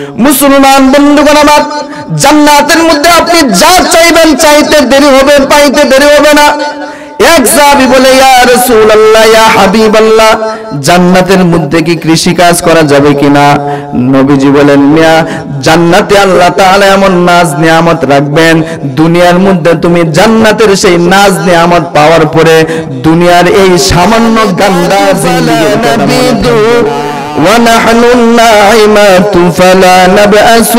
মুসলমান বন্ধুগণ আমার, জান্নাতের মধ্যে আপনি যা চাইবেন চাইতে দেরি হবে, পাইতে দেরি হবে না। এক সাহাবী বলে, ইয়া রাসূলুল্লাহ, ইয়া হাবিবাল্লাহ, জান্নাতের মধ্যে কি কৃষি কাজ করা যাবে কিনা? নবীজি বলেন, মিয়া, জান্নাতে আল্লাহ তাআলা এমন নাজ নিয়ামত রাখবেন, দুনিয়ার মধ্যে তুমি জান্নাতের সেই নাজ নিয়ামত পাওয়ার পরে দুনিয়ার এই সামান্য গান্দা জিন্দেগি ونحن الناعمات فلا نبأس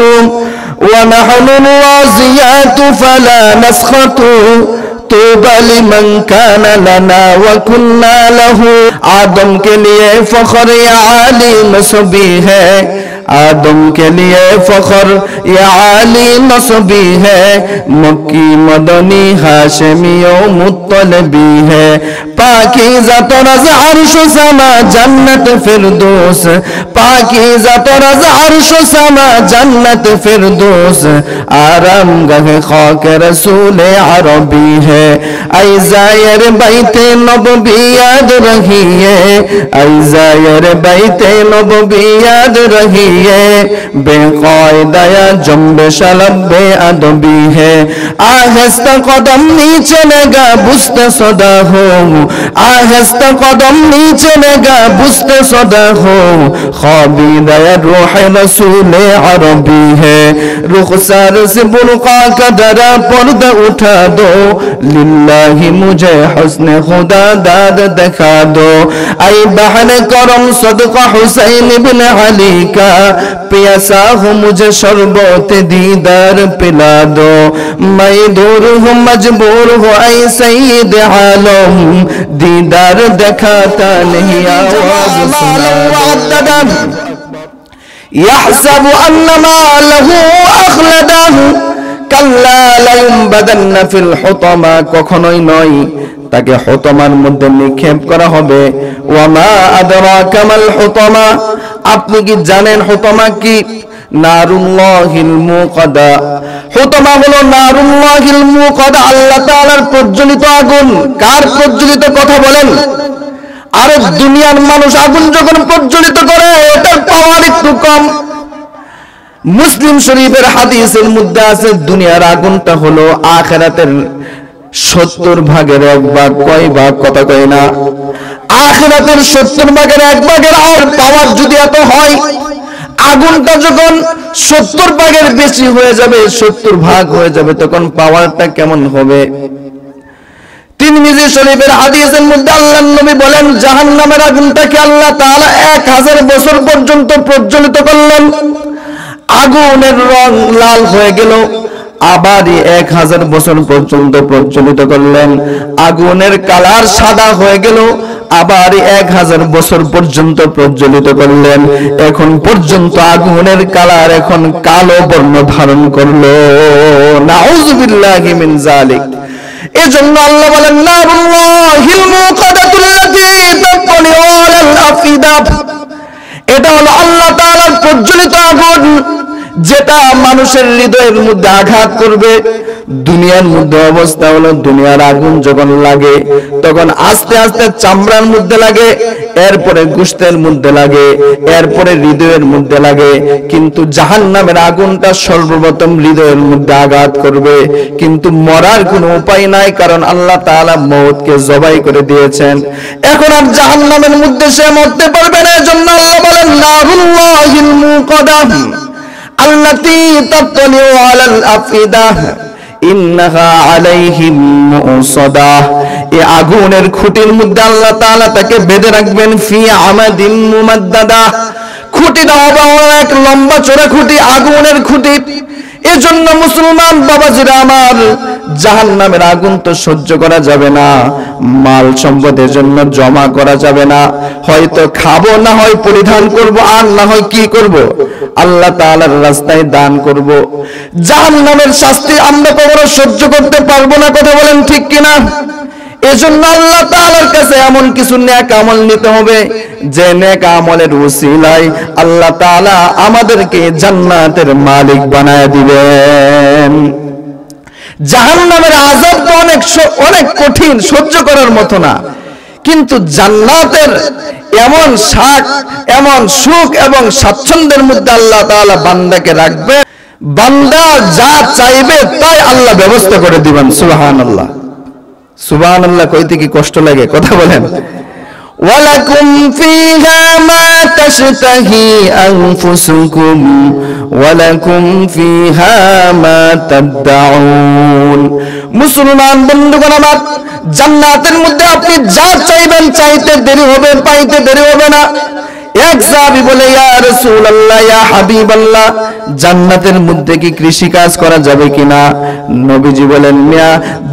ونحن الراضيات فلا نسخط طوبى لمن كان لنا وكنا له आदम के लिए फख्र या आली नस्बी है आदम के लिए फख्र या आली नस्बी है मक्की मदनी हाशमी और मुत्तलबी है पाकीज़ा तरज़ अर्श समा जन्नत फिरदौस पाकीज़ा तरज़ अर्श समा जन्नत फिरदौस आराम गह खाक रसूल अरबी है ऐ ज़ायर बैते नबवी याद रही है ऐ ज़ायर बैते नबवी याद रही है बेकायदा जंबे शलबे अदबी है आहिस्ता कदम नीचे लगा बुस्ते सदा हो आहिस्ता कदम नीचे लगा बुस्ते सदा हो ख्वाबीदा रूह रसूल अरबी है रुखसार से बुर्का का दरा पर्दा उठा दो लिल्लाही मुझे हुस्न खुदा दाद दिखा दो ऐ बहन करम सदका हुसैन बिन अली का प्यासा हूँ मुझे शरबत दीदार पिला दो मैं दूर हूँ मजबूर हूँ ऐ सईद आलम दीदार दिखाता नहीं आवाज सुना यहसब अन्नमा लहू अखलदाहू কাল্লা লায়ুমবাদান্না ফিল হুতামা কখনোই নয় তাকে হুতামার মধ্যে নিক্ষেপ করা হবে ওয়ামা আদরাকা মাল হুতামা আপনি কি জানেন হুতামা কি নারুল্লাহিল মুকাদা হুতামা হলো নারুল্লাহিল মুকাদা আল্লাহ তাআলার প্রজ্বলিত আগুন কার প্রজ্বলিত কথা বলেন আর দুনিয়ার মানুষ আগুন যখন প্রজ্বলিত করে এটার পাওয়ার একটু কম মুসলিম শরীফের হাদিসের মধ্যে আছে দুনিয়ার আগুনটা হলো আখিরাতের 70 ভাগের 1 ভাগ কয় ভাগ কথা কয় না আখিরাতের 70 ভাগের 1 ভাগের আর পাওয়ার যদি এত হয় আগুনটা যখন 70 ভাগের বেশি হয়ে যাবে 70 ভাগ হয়ে যাবে তখন পাওয়ারটা কেমন হবে তিরমিজি শরীফের হাদিসের মধ্যে আল্লাহর নবী বলেন জাহান্নামের আগুনটাকে আল্লাহ তাআলা 1000 বছর পর্যন্ত প্রজ্বলিত করলেন আগুনের রং লাল হয়ে গেল আবার 1000 বছর পর্যন্ত প্রজ্বলিত করলেন আগুনের কালার সাদা হয়ে গেল আবার 1000 বছর পর্যন্ত প্রজ্বলিত করলেন এখন পর্যন্ত আগুনের কালার এখন কালো বর্ণ ধারণ করলো নাউযুবিল্লাহি মিন যালিক এজন্য আল্লাহ বলেন নারুল্লাহিল মুকাদাতুল্লাতী তাতলিউ আলাল আফিদা এটা হলো আল্লাহ তাআলার প্রজ্বলিত আগুন যেটা মানুষের হৃদয়ের মধ্যে আঘাত করবে দুনিয়ার মধ্যে অবস্থা হলো দুনিয়ার আগুন যখন লাগে তখন আস্তে আস্তে চামড়ার মধ্যে লাগে এরপরে গোশতের মধ্যে লাগে এরপরে হৃদয়ের মধ্যে লাগে কিন্তু জাহান্নামের আগুনটা সর্বপ্রথম হৃদয়ের মধ্যে আঘাত করবে কিন্তু মরার কোনো উপায় নাই কারণ আল্লাহ তাআলা মওতকে জবাই করে দিয়েছেন এখন আর জাহান্নামের মধ্যে সে মরতে পারবে না এজন্য আল্লাহ বলেন নারুল্লাহিল মুকাদা আল্লাতী তাতলিউ আলাল আফিদা ইন্নাহা আলাইহিম মুসাদা এই আগুনের খুঁটির মধ্যে আল্লাহ তাআলা তাকে বেঁধে রাখবেন ফি আমাদিন মুমাদ্দাদা খুঁটিটা হবে এক লম্বা চওড়া খুঁটি আগুনের খুঁটি এজন্য মুসলমান বাবাজিরা আমার জাহান্নামের আগুন তো সহ্য করা যাবে না মাল সম্পদের জন্য জমা করা যাবে না হয়তো খাবো না হয় পরিধান করব আর না হয় কি করব আল্লাহ তাআলার রাস্তায় দান করব জাহান্নামের শাস্তি আমরা কখনো সহ্য করতে পারবো না কথা বলেন ঠিক কিনা এজন্য আল্লাহ তাআলার কাছে এমন কিছু নেক আমল নিতে হবে যে নেক আমলের ওসিলায় আল্লাহ তাআলা আমাদেরকে জান্নাতের মালিক বানায় দিবেন জাহান্নামের আযাব তো অনেক কঠিন সহ্য করার মতো না কিন্তু জান্নাতের এমন এমন সুখ এবং স্বাচ্ছন্দ্যের মধ্যে আল্লাহ তাআলা বান্দাকে রাখবে, বান্দা যা চাইবে তাই আল্লাহ ব্যবস্থা করে দিবেন। সুবহানাল্লাহ, সুবহানাল্লাহ কইতে কি কষ্ট লাগে, কথা বলেন। ওয়ালাকুম ফিহা মা তাশতাহি আনফুসুকুম ওয়ালাকুম ফিহা মা তাদউন। মুসলমান বন্ধুগণ আমার, জান্নাতের মধ্যে আপনি যা চাইবেন চাইতে দেরি হবে, পাইতে দেরি হবে না। এক সাহাবী বলে, ইয়া রাসূলুল্লাহ, ইয়া হাবিবাল্লাহ, জান্নাতের মধ্যে কি কৃষি কাজ করা যাবে কিনা? নবীজি বলেন, মিয়া,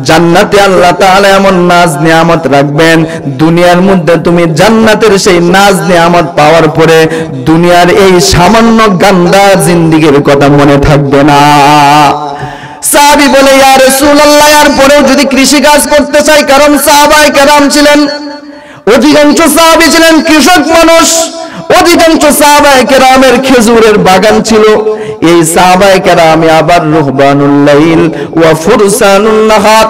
জান্নাতে আল্লাহ তাআলা এমন নাজ নিয়ামত রাখবেন, দুনিয়ার মধ্যে তুমি জান্নাতের সেই নাজ নিয়ামত পাওয়ার পরে দুনিয়ার এই সামান্য গান্দা জিন্দেগির কথা মনে থাকবে না। সাহাবী বলে, ইয়া রাসূলুল্লাহ, এর পরেও যদি কৃষি কাজ করতে চাই, কারণ সাহাবায়ে কেরাম ছিলেন, অধিকাংশ সাহাবী ছিলেন কৃষক মানুষ, অধিকাংশ সাহাবায়ে কেরামের খেজুরের বাগান ছিল। এই সাহাবায়ে কেরামে আবার রুহবানুল লাইল ওয়া ফুরসানুন নাহার।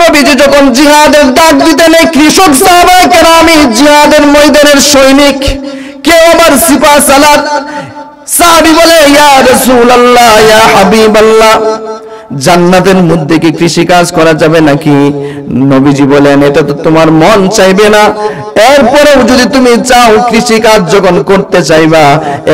নবীজি যখন জিহাদের ডাক দিতেন, এই কৃষক সাহাবায়ে কেরামই জিহাদের ময়দানের সৈনিক, কেউ আবার সিপাহ সালাত। সাহাবী বলে, ইয়া রাসূলুল্লাহ, ইয়া হাবিবাল্লাহ, জান্নাতের মধ্যে কি কৃষি কাজ করা যাবে নাকি? নবীজি বলেন, এটা তো তোমার মন চাইবে না, এরপরেও যদি তুমি চাও কৃষি কাজ যখন করতে চাইবা,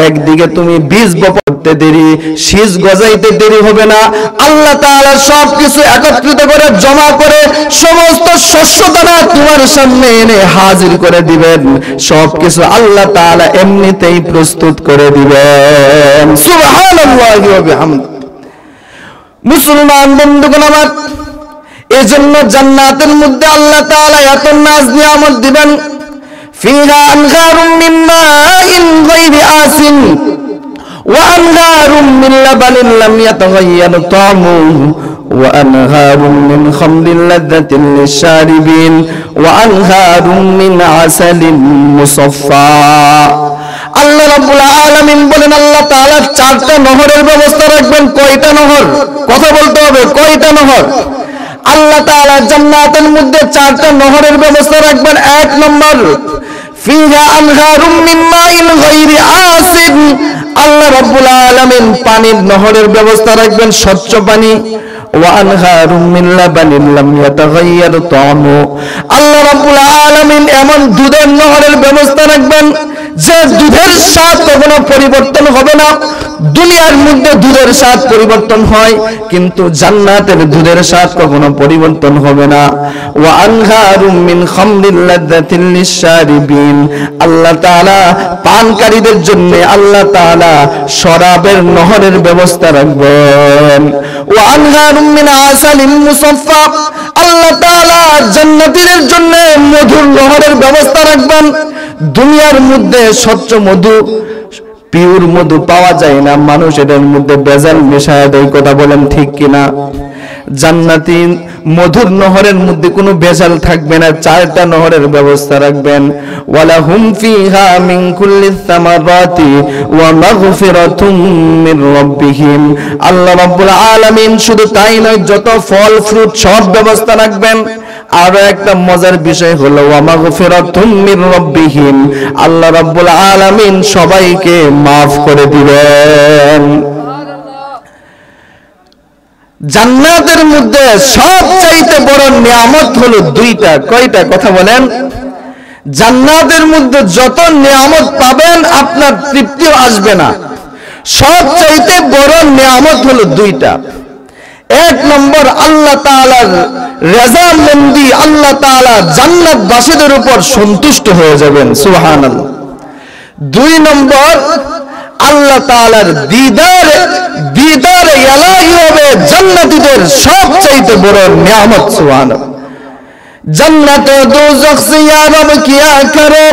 একদিকে তুমি বীজ বপতে দেরি, শীষ গজাইতে দেরি হবে না। আল্লাহ তাআলা সবকিছু একত্রিত করে জমা করে সমস্ত শস্য দানা তোমার সামনে এনে হাজির করে দিবেন। সবকিছু আল্লাহ তাআলা এমনিতেই প্রস্তুত করে দিবেন। সুবহানাল্লাহি ওয়া বিহামদিহি। মুসলমান বন্ধুগণ আমার, এজন্য জান্নাতের মধ্যে আল্লাহ তাআলা এত নাজ নিয়ামত দিবেন। ফিহা আনহারুম মিন মাইন গায়রি আসিন ওয়া আনহারুম মিন লাবানিন লাম ইয়াতাগায়্যার তা'মুহু ওয়া আনহারুম মিন খামরিন লাযযাতিন লিশ-শারিবিন ওয়া আনহারুম মিন আসালিন মুসাফফা। আল্লাহ রাব্বুল আলামিন বলেন, আল্লাহ তাআলা চারটা নহরের ব্যবস্থা রাখবেন। কয়টা নহর? কথা বলতে হবে, কয়টা নহর? আল্লাহ তাআলা জান্নাতের মধ্যে চারটা নহরের ব্যবস্থা রাখবেন। এক নম্বর, ফিহা আনহারুম মিন মাইন গায়রি আসিন, আল্লাহ রাব্বুল আলামিন পানির নহরের ব্যবস্থা রাখবেন, স্বচ্ছ পানি। ওয়া আনহারুম মিন লাবানিন লাম ইয়াতাগায়্যার তা'মু, আল্লাহ রাব্বুল আলামিন এমন দুধের নহরের ব্যবস্থা রাখবেন যে দুধের স্বাদ কখনো পরিবর্তন হবে না। দুনিয়ার মধ্যে দুধের স্বাদ পরিবর্তন হয়, কিন্তু জান্নাতের দুধের স্বাদ কখনো পরিবর্তন হবে না। ওয়া আনহারুম মিন খামরিন লাযযাতিন লিশ-শারিবিন, আল্লাহ তাআলা পানকারীদের জন্য আল্লাহ তাআলা শরাবের নহরের ব্যবস্থা রাখবেন। ওয়া আনহারুম মিন আসালিন মুসাফফা, আল্লাহ তাআলা জান্নাতীদের জন্য মধুর নহরের ব্যবস্থা রাখবেন। দুনিয়ার মধ্যে স্বচ্ছ মধু, পিওর মধু পাওয়া যায় না, মানুষ এটার মধ্যে ভেজাল মেশায় দেয়, কথা বলেন ঠিক কিনা? জান্নাতি মধুর নহরের মধ্যে কোনো ভেজাল থাকবে না, চারটা নহরের ব্যবস্থা রাখবেন। ওয়ালাহুম ফিহা মিন কুল্লি সামারাতি ওয়া মাগফিরাতুম মির রাব্বিহিম, আল্লাহ রাব্বুল আলামিন শুধু তাই নয়, যত ফল ফ্রুট সব ব্যবস্থা রাখবেন। আর একটা মজার বিষয় হলো, ওয়া মাগফিরাতুম মির রাব্বিহিম, আল্লাহ রাব্বুল আলামিন সবাইকে maaf করে দিবেন। জান্নাতের মধ্যে সবচাইতে বড় নিয়ামত হলো দুইটা। কয়টা? কথা বলেন। জান্নাতের মধ্যে যত নিয়ামত পাবেন আপনার তৃপ্তিও আসবে না। সবচাইতে বড় নিয়ামত হলো দুইটা। এক নম্বর, আল্লাহ তাআলার রেজামন্দি, আল্লাহ তাআলা জান্নাতবাসীদের উপর সন্তুষ্ট হয়ে যাবেন। সুবহানাল্লাহ। দুই নম্বর, আল্লাহ তাআলার দিদার ইলাহি হবে জান্নাতীদের সবচাইতে বড় নিয়ামত। সুবহানাল্লাহ। जन्नत दोज़ख से या रब किया करो,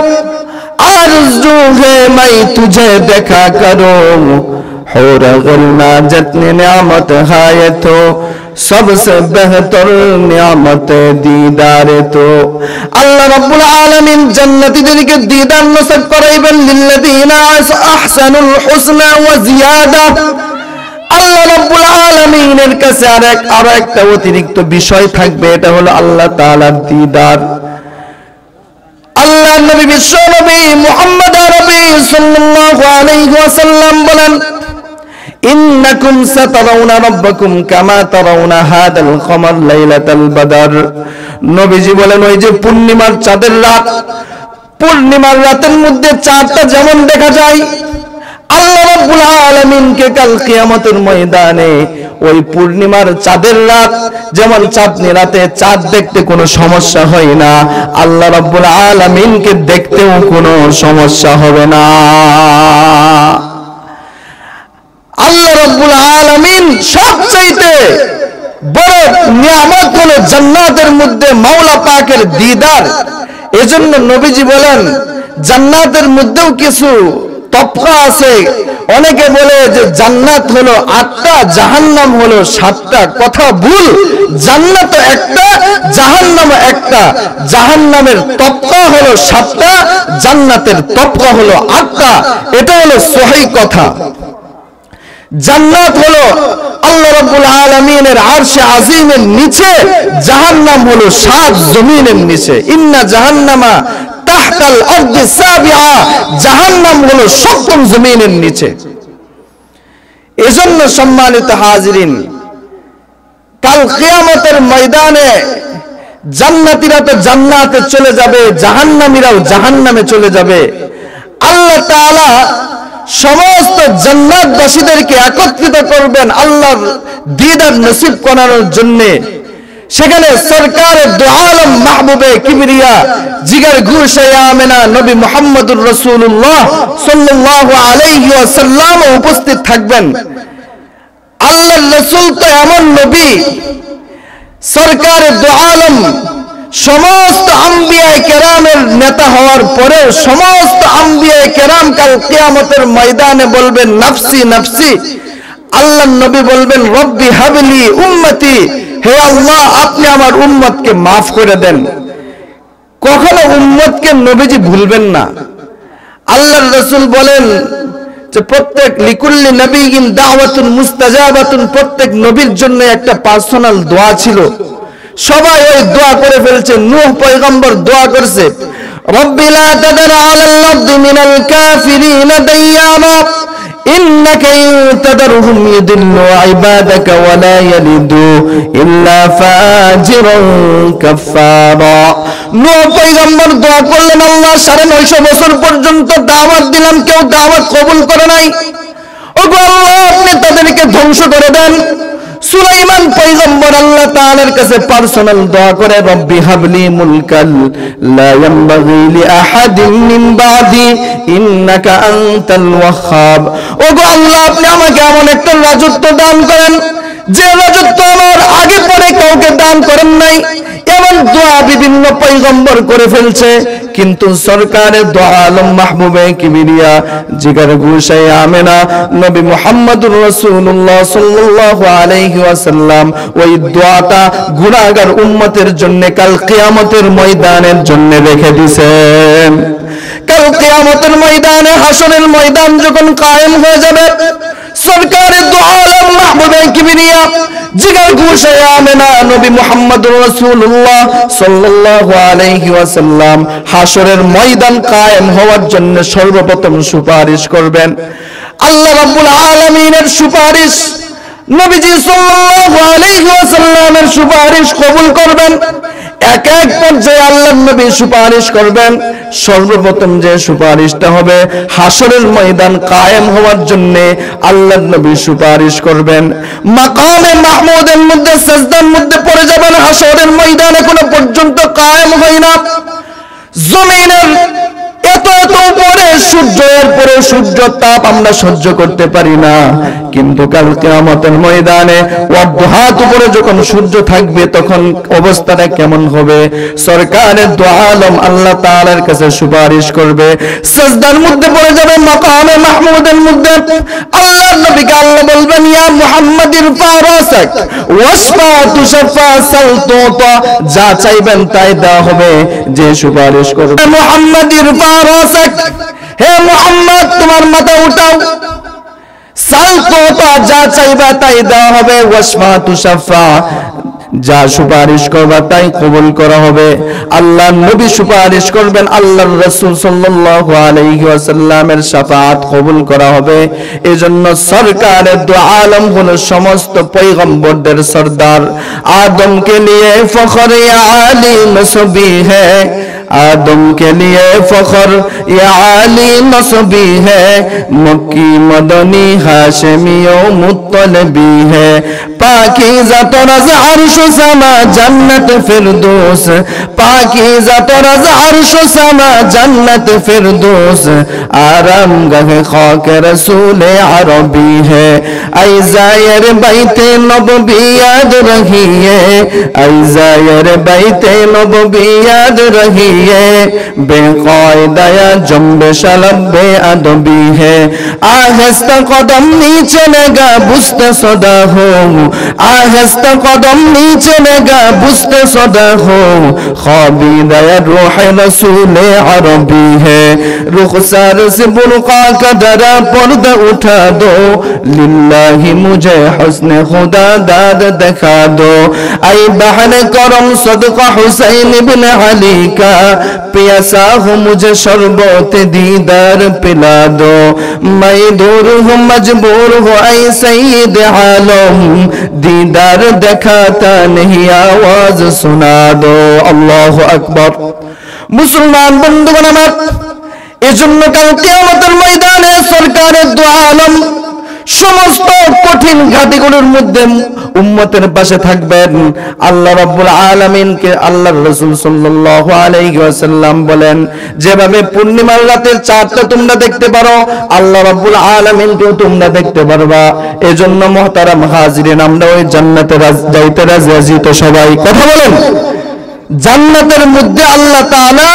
आरज़ू है मैं तुझे देखा करो, हौर गन्ना जितनी नियामत है तो सबसे बेहतर नियामत दीदार तो। अल्लाह रब्बुल आलमीन जन्नतीদেরকে दीदार नसीब कराइবেন, लिल्लযीना अहसनुल हुस्ना व जियादा। আল্লাহ রাব্বুল আলামিনের কাছে আরো একটা অতিরিক্ত বিষয় থাকবে, এটা হলো আল্লাহ তাআলার দিদার। আল্লাহর নবী বিশ্ব নবী মুহাম্মদ আরবি সাল্লাল্লাহু আলাইহি ওয়াসাল্লাম বলেন, ইন্নাকুম সাতারাউনা রাব্বাকুম কামা তারাউনা হাদাল কমার লাইলাতাল বদর। নবীজি বলেন, ওই যে পূর্ণিমার চাঁদের রাত, পূর্ণিমার রাতের মধ্যে চাঁদটা যেমন দেখা যায়, আল্লাহ রাব্বুল আলামিনকে কাল কিয়ামতের ময়দানে ওই পূর্ণিমার চাঁদের রাত যেমন চাঁদনি রাতে চাঁদ দেখতে কোনো সমস্যা হয় না, আল্লাহ রাব্বুল আলামিনকে দেখতেও কোনো সমস্যা হবে না। আল্লাহ রাব্বুল আলামিন সবচাইতে বড় নিয়ামত হলো জান্নাতের মধ্যে মাওলা পাকের দিদার। এজন্য নবীজি বলেন, জান্নাতের মধ্যেও কিছু তফা আছে। অনেকে বলে যে জান্নাত হলো 8টা, জাহান্নাম হলো 7টা। কথা ভুল, জান্নাত একটা, জাহান্নাম একটা। জাহান্নামের তফা হলো 7টা, জান্নাতের তফা হলো 8টা। এটা হলো সহিহ কথা। জান্নাত হলো আল্লাহ রাব্বুল আলামিনের আরশে আজিমের নিচে, জাহান্নাম হলো 7 জমিনের নিচে। ইন্না জাহান্নামা তাহতাল আরদি সাবিআ, জাহান্নাম হলো 7ম জমিনের নিচে। এজন্য সম্মানিত হাজিরিন, কাল কিয়ামতের ময়দানে জান্নাতীরা তো জান্নাতে চলে যাবে, জাহান্নামীরাও জাহান্নামে চলে যাবে। আল্লাহ তাআলা সমস্ত জান্নাতবাসীদেরকে একত্রিত করবেন আল্লাহর দিদার নসিব করানোর জন্য। সেখানে সরকারে দু আলম মাহবুবে কিবরিয়া জিগার গুশে আমেনা নবী মুহাম্মদুর রাসূলুল্লাহ সাল্লাল্লাহু আলাইহি ওয়াসাল্লাম উপস্থিত থাকবেন। আল্লাহর রাসূল তো এমন নবী, সরকারে দু আলম সমস্ত আম্বিয়ায়ে কেরামের নেতা হওয়ার পরেও সমস্ত আম্বিয়ায়ে কেরাম কাল কিয়ামতের ময়দানে বলবেন নফসি নফসি। আল্লাহর নবী বলবেন রব্বি হাবলি উম্মতি, হে আল্লাহ আপনি আমার উম্মতকে মাফ করে দেন। কখনো উম্মতকে নবীজি ভুলবেন না। আল্লাহর রাসূল বলেন যে প্রত্যেক লিকুল্লি নবিয়িন দাওয়াতুন মুস্তাজাবাতুন, প্রত্যেক নবীর জন্য একটা পার্সোনাল দোয়া ছিল। সবাই ওই দোয়া করে ফেলছে। নূহ পয়গম্বর দোয়া করছে, রব্বি লা তাদার আলাল আরদি মিনাল কাফিরিনা দাইয়ারা ইন্নাকা ইন তাদারহুম ইউদিল্লু ইবাদাকা ওয়া লা ইয়ালিদু ইল্লা ফাজিরান কাফফারা। নূহ পয়গম্বর দোয়া করলেন, আল্লাহ 950 বছর পর্যন্ত দাওয়াত দিলাম, কেউ দাওয়াত কবুল করে নাই। ওগো আল্লাহ আপনি তাদেরকে ধ্বংস করে দেন। সুলাইমান পয়গম্বর আল্লাহ তাআলার কাছে পার্সোনাল দোয়া করে, রব্বি হাবলি মুলকাল লা ইয়ানবাগি লি আহাদিন মিন বাদি ইন্নাকা আনতাল ওয়াহ্হাব। ওগো আল্লাহ আপনি আমাকে এমন একটা রাজত্ব দান করেন যে রাজত্ব আমার আগে পরে কাউকে দান করেন নাই। এমন দোয়া বিভিন্ন পয়গম্বর করে ফেলছে, কিন্তু সরকারে দো আলম মাহবুবে কিবরিয়া জিগার গুশে আমেনা নবী মুহাম্মদুর রাসূলুল্লাহ সাল্লাল্লাহু আলাইহি ওয়াসাল্লাম ওই দোয়াটা গুনাহগার উম্মতের জন্য কাল কিয়ামতের ময়দানের জন্য রেখে দিয়েছেন। কাল কিয়ামতের ময়দানে, হাসরের ময়দান যখন কায়েম হয়ে যাবে, সরকারে দো আলম মাহবুবে কিবরিয়া জিগার গুশে আমেনা নবী মুহাম্মদুর রাসূলুল্লাহ সাল্লাল্লাহু আলাইহি ওয়াসাল্লাম হাসরের ময়দান কায়েম হওয়ার জন্য সর্বপ্রথম সুপারিশ করবেন। আল্লাহ রাব্বুল আলামিনের সুপারিশ, নবীজি সাল্লাল্লাহু আলাইহি ওয়াসাল্লামের সুপারিশ কবুল করবেন। এক এক পর্যায়ে আল্লাহর নবী সুপারিশ করবেন। সর্বপ্রথম যে সুপারিশটা হবে হাসরের ময়দান কায়েম হওয়ার জন্য আল্লাহর নবী সুপারিশ করবেন। মাকামে মাহমুদের মধ্যে সাজদার মধ্যে পড়ে যাবেন। হাসরের ময়দান এখনো পর্যন্ত কায়েম হয় না। জমিনের এত এত উপরে সূর্য, এরপরে সূর্য তাপ আমরা সহ্য করতে পারি না, কিন্তু কাল কিয়ামতের ময়দানে ওয়াদহাত উপরে যখন সূর্য থাকবে তখন অবস্থাটা কেমন হবে? সরকারে দো আলম আল্লাহ তাআলার কাছে সুপারিশ করবে। সাজদার মধ্যে পড়ে যাবে মাকামে মাহমুদের মধ্যে। আল্লাহর নবীকে আল্লাহ বলবেন, ইয়া মুহাম্মাদির ফারাসাক ওয়াসফা তুশফা সাল তুতা, যা চাইবেন তাই দেওয়া হবে। যে সুপারিশ করবে মুহাম্মাদির ফারাসাক, হে মুহাম্মদ তোমার মাথা উঠাও, সাল তুতা, যা চাইবা তাই দেওয়া হবে। ওয়াসফা তুশফা, যা সুপারিশ করবা তাই কবুল করা হবে। আল্লাহর নবী সুপারিশ করবেন, আল্লাহর রাসূল সাল্লাল্লাহু আলাইহি ওয়াসাল্লামের শাফাআত কবুল করা হবে। এজন্য সরকারে দু আলম হলো সমস্ত পয়গম্বরদের সরদার। आदम के लिए फख्र या आली नस्बी है, आदम के लिए फख्र या आली नस्बी है, मक्की मदनी हाशमी ओ मुत्तलबी है। पाकीज़ा तरज़ अर्श समा जन्नत फिरदौस, पाकीज़ा तरज़ अर्श समा जन्नत फिरदौस, आरामगाह खाक रसूल अरबी है। ऐ ज़ायर बैते नबवी याद रहिए, ऐ ज़ायर बैते नबवी याद रहिए, बेक़ायदा जंबे शलबे अदबी है। आहिस्ता कदम नीचे लगा बुस्ते सदा हो, आहिस्ता कदम नीचे लगा बुस्ते सदा हो, ख्वाबीदा रूह रसूल अरबी है। रुखसार से बुर्का का दरा पर्दा उठा दो, लिल्लाही मुझे हुस्न खुदा दाद दिखा दो। आई बहन करम सदका हुसैन बिन अली का, प्यासा हूँ मुझे शरबत दीदार पिला दो। मैं दूर हूँ मजबूर हूँ ऐ सईद आलम, दीदार दिखाता नहीं आवाज सुना दो। अल्लाहु अकबर। मुसलमान बंधुगण আমার, এজন্য কাল কিয়ামতের ময়দানে সরকারে দু আলম সমস্ত কঠিন ঘাটিগুলোর মধ্যে উম্মতের পাশে থাকবেন। আল্লাহ রাব্বুল আলামিনকে আল্লাহর রাসূল সাল্লাল্লাহু আলাইহি ওয়াসাল্লাম বলেন, যেভাবে পূর্ণিমার রাতের চাঁদটা তোমরা দেখতে পারো, আল্লাহ রাব্বুল আলামিনকেও তোমরা দেখতে পারবা। এজন্য মুহতারাম হাজিরিন, আমরা ওই জান্নাতে যাইতে রাজি আছি তো সবাই? কথা বলেন। জান্নাতের মধ্যে আল্লাহ তাআলা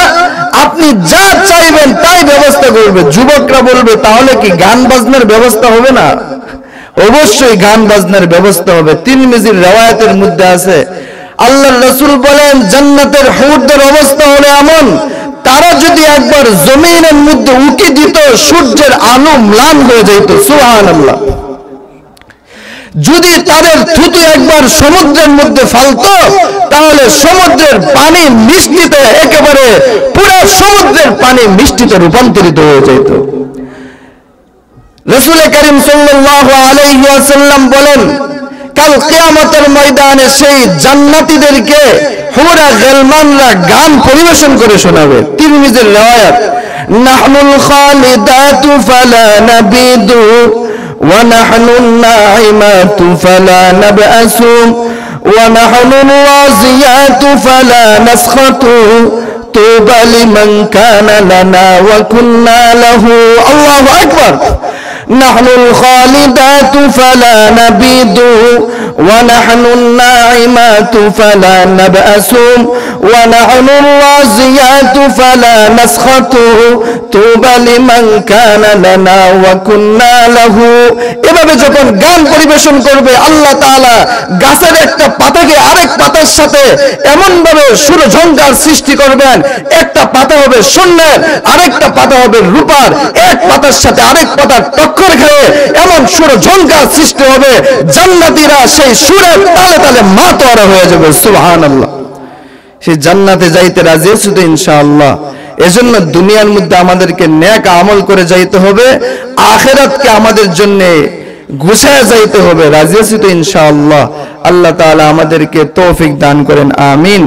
আপনি যা চাইবেন তাই ব্যবস্থা করবে। যুবকরা বলবে, তাহলে কি গান বাজনার ব্যবস্থা হবে না? অবশ্যই গান বাজনার ব্যবস্থা হবে। তিরমিজির riwayতের মধ্যে আছে, আল্লাহর রাসূল বলেন, জান্নাতের হুরদের অবস্থা হলো এমন, তারা যদি একবার জমিনের মধ্যে উকি দিত, সূর্যের আলো ম্লান হয়ে যেত। সুবহানাল্লাহ। যদি তাদের থুতু একবার সমুদ্রের মধ্যে ফালতো, তাহলে সমুদ্রের পানি মিষ্টিতে, একেবারে পুরো সমুদ্রের পানি মিষ্টিতে রূপান্তরিত হয়ে যেত। রাসূল করিম সাল্লাল্লাহু আলাইহি ওয়াসাল্লাম বলেন, কাল কিয়ামতের ময়দানে সেই জান্নাতীদেরকে হুরা গলমানরা গান পরিবেশন করে শোনাবে। তিরমিজির riwayat, নাহনুল খালিদাতু ফালা নাবিদু ونحن الناعمات فلا نبأس ونحن الرازيات فلا نسخط طوبى لمن كان لنا وكنا له. الله أكبر. نحن الخالدات فلا نبيد ونحن الناعمات فلا نبأس ونحن الرازيات فلا نسخط طوبى لمن كان لنا وكنا له. এভাবে যখন গান পরিবেশন করবে, আল্লাহ তাআলা গাছের একটা পাতাকে আরেক পাতার সাথে এমন ভাবে সুরঝঙ্কার সৃষ্টি করবেন, একটা পাতা হবে স্বর্ণের, আরেকটা পাতা হবে রূপার, এক পাতার সাথে আরেক পাতা টক্কর খেয়ে এমন সুরঝঙ্কার সৃষ্টি হবে, জান্নাতীরা সেই সুরের তালে তালে মাতোয়ারা হয়ে যাবে। সুবহানাল্লাহ। সেই জান্নাতে যাইতে রাজি আছি তো ইনশাআল্লাহ? এজন্য দুনিয়ার মধ্যে আমাদেরকে নেক আমল করে যাইতে হবে, আখিরাতকে আমাদের জন্য গুছায় যাইতে হবে। রাজি আছি তো ইনশাআল্লাহ? আল্লাহ তাআলা আমাদেরকে তৌফিক দান করেন। আমিন।